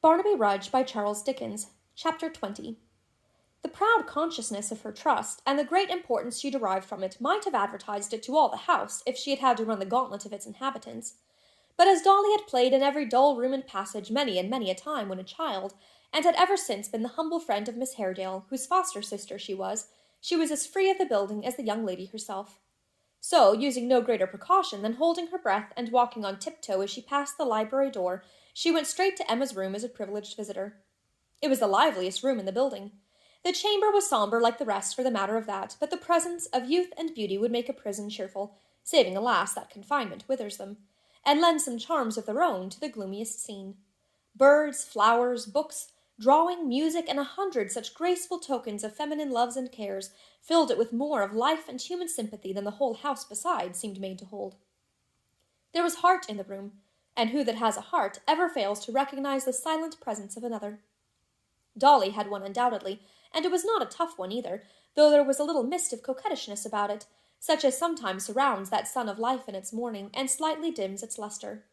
Barnaby Rudge by Charles Dickens, Chapter 20. The proud consciousness of her trust, and the great importance she derived from it, might have advertised it to all the house, if she had had to run the gauntlet of its inhabitants. But as Dolly had played in every dull room and passage many and many a time when a child, and had ever since been the humble friend of Miss Haredale, whose foster sister she was as free of the building as the young lady herself. So, using no greater precaution than holding her breath and walking on tiptoe as she passed the library door, she went straight to Emma's room as a privileged visitor. It was the liveliest room in the building. The chamber was sombre like the rest for the matter of that, but the presence of youth and beauty would make a prison cheerful, saving, alas, that confinement withers them, and lend some charms of their own to the gloomiest scene. Birds, flowers, books, drawing, music, and 100 such graceful tokens of feminine loves and cares filled it with more of life and human sympathy than the whole house besides seemed made to hold. There was heart in the room, and who that has a heart ever fails to recognize the silent presence of another? Dolly had one undoubtedly, and it was not a tough one either, though there was a little mist of coquettishness about it, such as sometimes surrounds that sun of life in its morning and slightly dims its luster.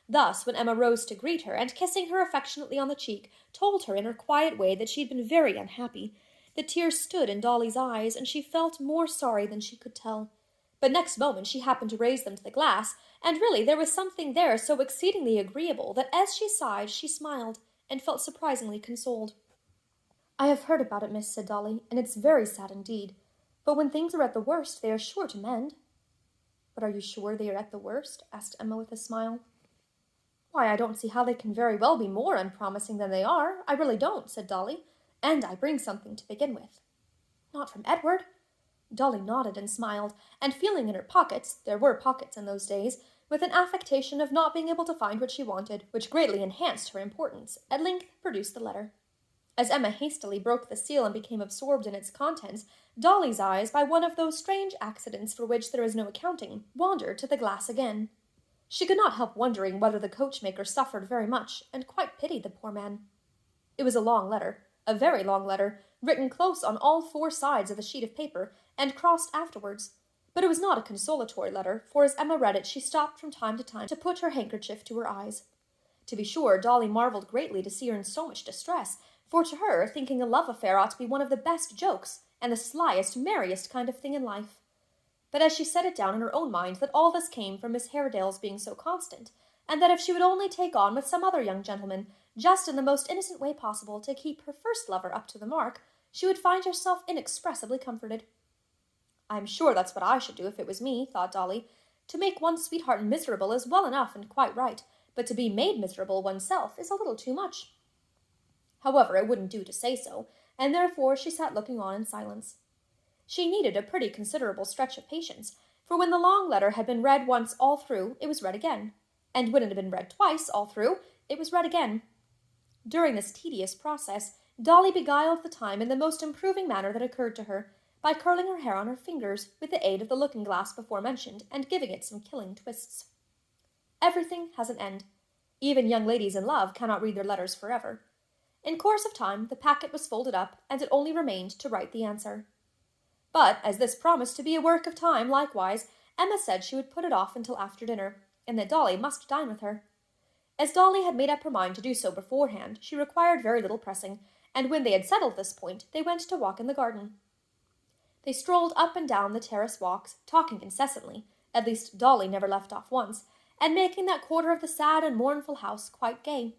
Thus, when Emma rose to greet her, and kissing her affectionately on the cheek, told her in her quiet way that she had been very unhappy, the tears stood in Dolly's eyes, and she felt more sorry than she could tell. But next moment she happened to raise them to the glass, and really there was something there so exceedingly agreeable that as she sighed she smiled, and felt surprisingly consoled. "I have heard about it, miss," said Dolly, "and it's very sad indeed. But when things are at the worst, they are sure to mend." "But are you sure they are at the worst?" asked Emma with a smile. "Why, I don't see how they can very well be more unpromising than they are. I really don't," said Dolly. "And I bring something to begin with." "Not from Edward?" Dolly nodded and smiled, and feeling in her pockets, there were pockets in those days, with an affectation of not being able to find what she wanted, which greatly enhanced her importance, at length produced the letter. As Emma hastily broke the seal and became absorbed in its contents, Dolly's eyes, by one of those strange accidents for which there is no accounting, wandered to the glass again. She could not help wondering whether the coachmaker suffered very much, and quite pitied the poor man. It was a long letter, a very long letter, written close on all 4 sides of the sheet of paper, and crossed afterwards. But it was not a consolatory letter, for as Emma read it she stopped from time to put her handkerchief to her eyes. To be sure, Dolly marvelled greatly to see her in so much distress, for to her, thinking a love affair ought to be one of the best jokes, and the slyest, merriest kind of thing in life. But as she set it down in her own mind that all this came from Miss Haredale's being so constant, and that if she would only take on with some other young gentleman, just in the most innocent way possible, to keep her first lover up to the mark, she would find herself inexpressibly comforted. "I'm sure that's what I should do if it was me," thought Dolly. "To make one's sweetheart miserable is well enough and quite right, but to be made miserable oneself is a little too much." However, it wouldn't do to say so, and therefore she sat looking on in silence. She needed a pretty considerable stretch of patience, for when the long letter had been read once all through, it was read again, and when it had been read twice all through, it was read again. During this tedious process, Dolly beguiled the time in the most improving manner that occurred to her, by curling her hair on her fingers with the aid of the looking-glass before mentioned, and giving it some killing twists. Everything has an end. Even young ladies in love cannot read their letters forever. In course of time, the packet was folded up, and it only remained to write the answer. But, as this promised to be a work of time likewise, Emma said she would put it off until after dinner, and that Dolly must dine with her. As Dolly had made up her mind to do so beforehand, she required very little pressing, and when they had settled this point, they went to walk in the garden. They strolled up and down the terrace walks, talking incessantly, at least Dolly never left off once, and making that quarter of the sad and mournful house quite gay.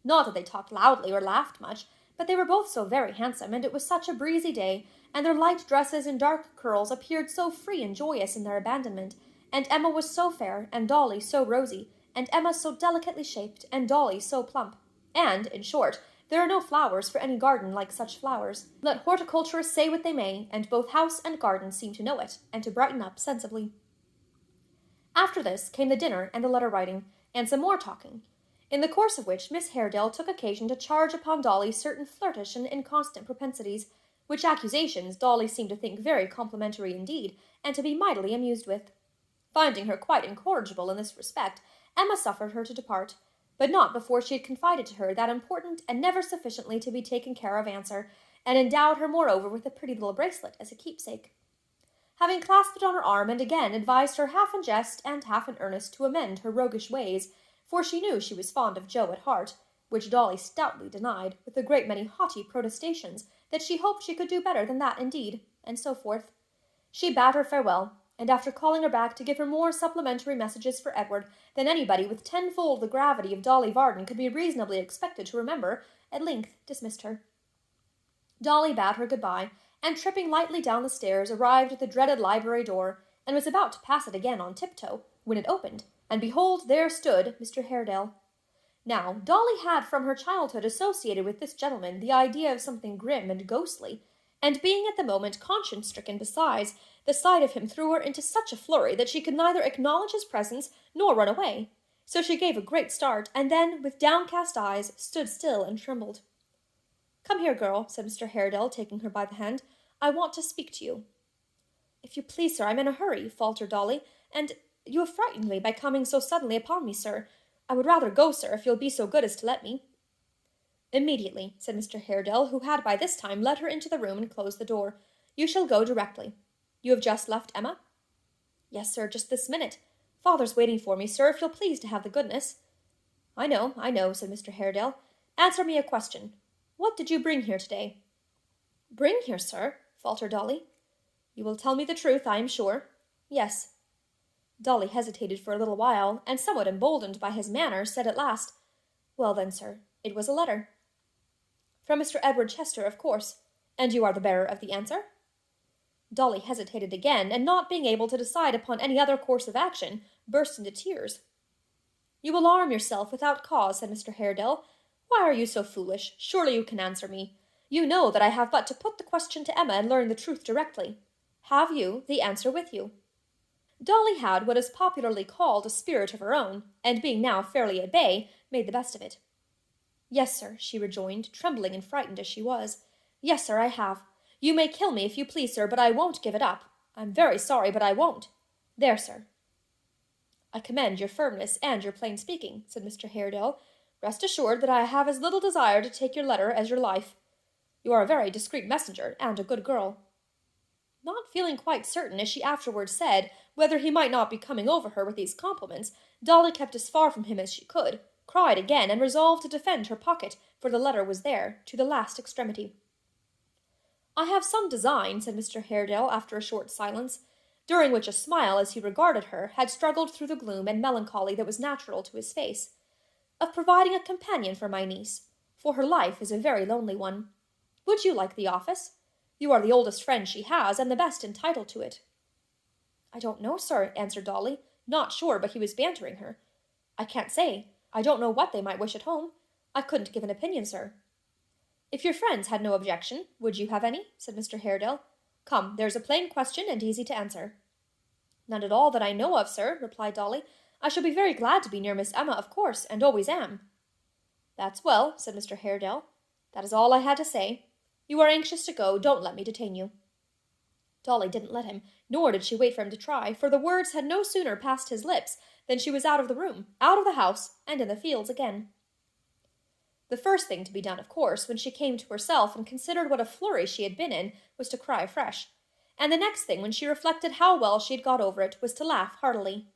Not that they talked loudly or laughed much, but they were both so very handsome, and it was such a breezy day, and their light dresses and dark curls appeared so free and joyous in their abandonment, and Emma was so fair, and Dolly so rosy, and Emma so delicately shaped, and Dolly so plump, and, in short, there are no flowers for any garden like such flowers, let horticulturists say what they may, and both house and garden seem to know it, and to brighten up sensibly. After this came the dinner and the letter-writing, and some more talking, in the course of which Miss Haredale took occasion to charge upon Dolly certain flirtish and inconstant propensities, which accusations Dolly seemed to think very complimentary indeed, and to be mightily amused with. Finding her quite incorrigible in this respect, Emma suffered her to depart, but not before she had confided to her that important and never sufficiently to be taken care of answer, and endowed her moreover with a pretty little bracelet as a keepsake. Having clasped it on her arm, and again advised her half in jest and half in earnest to amend her roguish ways, for she knew she was fond of Joe at heart, which Dolly stoutly denied, with a great many haughty protestations that she hoped she could do better than that indeed, and so forth. She bade her farewell, and after calling her back to give her more supplementary messages for Edward than anybody with tenfold the gravity of Dolly Varden could be reasonably expected to remember, at length dismissed her. Dolly bade her good-bye, and tripping lightly down the stairs, arrived at the dreaded library door, and was about to pass it again on tiptoe, when it opened, and behold, there stood Mr. Haredale. Now, Dolly had from her childhood associated with this gentleman the idea of something grim and ghostly, and being at the moment conscience-stricken besides, the sight of him threw her into such a flurry that she could neither acknowledge his presence nor run away. So she gave a great start, and then, with downcast eyes, stood still and trembled. "Come here, girl," said Mr. Haredale, taking her by the hand. "I want to speak to you." "If you please, sir, I'm in a hurry," faltered Dolly, "and you have frightened me by coming so suddenly upon me, sir. I would rather go, sir, if you'll be so good as to let me." "Immediately," said Mr. Haredale, who had by this time led her into the room and closed the door. "You shall go directly. You have just left Emma?" "Yes, sir, just this minute. Father's waiting for me, sir, if you'll please to have the goodness." I know," said Mr. Haredale. "Answer me a question. What did you bring here today?" "Bring here, sir?" faltered Dolly. "You will tell me the truth, I am sure." "Yes." Dolly hesitated for a little while, and somewhat emboldened by his manner, said at last, "Well then, sir, it was a letter." "From Mr. Edward Chester, of course. And you are the bearer of the answer?" Dolly hesitated again, and not being able to decide upon any other course of action, burst into tears. "You alarm yourself without cause," said Mr. Haredale. "Why are you so foolish? Surely you can answer me. You know that I have but to put the question to Emma and learn the truth directly. Have you the answer with you?" Dolly had what is popularly called a spirit of her own, and being now fairly at bay, made the best of it. "Yes, sir," she rejoined, trembling and frightened as she was. "Yes, sir, I have. You may kill me if you please, sir, but I won't give it up. I'm very sorry, but I won't. There, sir." "I commend your firmness and your plain speaking," said Mr. Haredale. "Rest assured that I have as little desire to take your letter as your life. You are a very discreet messenger, and a good girl." Not feeling quite certain, as she afterwards said, whether he might not be coming over her with these compliments, Dolly kept as far from him as she could, cried again, and resolved to defend her pocket, for the letter was there, to the last extremity. "I have some design," said Mr. Haredale, after a short silence, during which a smile, as he regarded her, had struggled through the gloom and melancholy that was natural to his face, "of providing a companion for my niece, for her life is a very lonely one. Would you like the office? You are the oldest friend she has, and the best entitled to it." "I don't know, sir," answered Dolly, not sure but he was bantering her. "I can't say. I don't know what they might wish at home. I couldn't give an opinion, sir." "If your friends had no objection, would you have any?" said Mr. Haredale. "Come, there's a plain question, and easy to answer." "None at all that I know of, sir," replied Dolly. "I shall be very glad to be near Miss Emma, of course, and always am." "That's well," said Mr. Haredale. "That is all I had to say. You are anxious to go, don't let me detain you." Dolly didn't let him, nor did she wait for him to try, for the words had no sooner passed his lips than she was out of the room, out of the house, and in the fields again. The first thing to be done, of course, when she came to herself and considered what a flurry she had been in, was to cry afresh, and the next thing, when she reflected how well she had got over it, was to laugh heartily.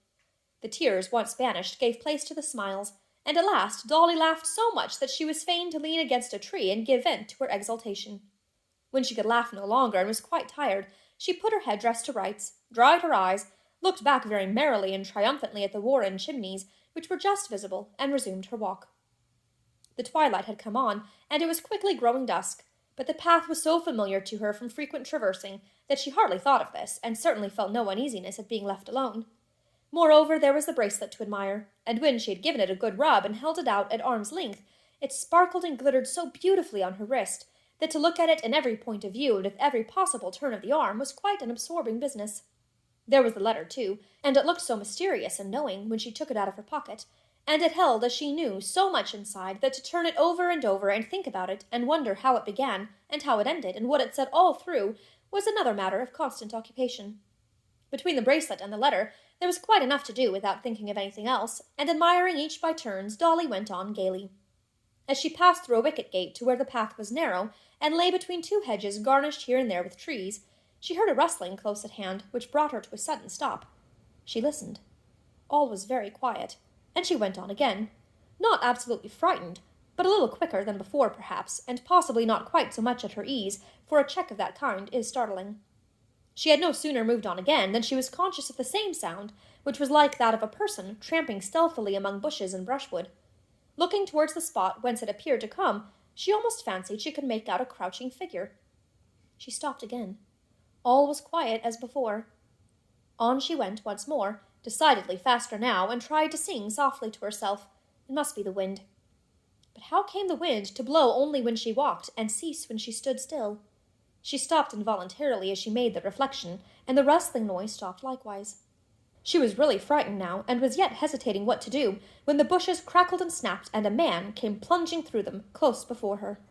The tears, once banished, gave place to the smiles, and at last Dolly laughed so much that she was fain to lean against a tree and give vent to her exultation. When she could laugh no longer and was quite tired, she put her head dress to rights, dried her eyes, looked back very merrily and triumphantly at the Warren chimneys, which were just visible, and resumed her walk. The twilight had come on, and it was quickly growing dusk, but the path was so familiar to her from frequent traversing that she hardly thought of this, and certainly felt no uneasiness at being left alone. Moreover, there was the bracelet to admire, and when she had given it a good rub and held it out at arm's length, it sparkled and glittered so beautifully on her wrist that to look at it in every point of view and with every possible turn of the arm was quite an absorbing business. There was the letter, too, and it looked so mysterious and knowing when she took it out of her pocket, and it held, as she knew, so much inside that to turn it over and think about it and wonder how it began and how it ended and what it said all through was another matter of constant occupation. Between the bracelet and the letter, there was quite enough to do without thinking of anything else, and admiring each by turns, Dolly went on gaily. As she passed through a wicket gate to where the path was narrow, and lay between two hedges garnished here and there with trees, she heard a rustling close at hand, which brought her to a sudden stop. She listened. All was very quiet, and she went on again, not absolutely frightened, but a little quicker than before, perhaps, and possibly not quite so much at her ease, for a check of that kind is startling. She had no sooner moved on again than she was conscious of the same sound, which was like that of a person tramping stealthily among bushes and brushwood. Looking towards the spot whence it appeared to come, she almost fancied she could make out a crouching figure. She stopped again. All was quiet as before. On she went once more, decidedly faster now, and tried to sing softly to herself. It must be the wind. But how came the wind to blow only when she walked, and cease when she stood still? She stopped involuntarily as she made the reflection, and the rustling noise stopped likewise. She was really frightened now, and was yet hesitating what to do, when the bushes crackled and snapped, and a man came plunging through them, close before her.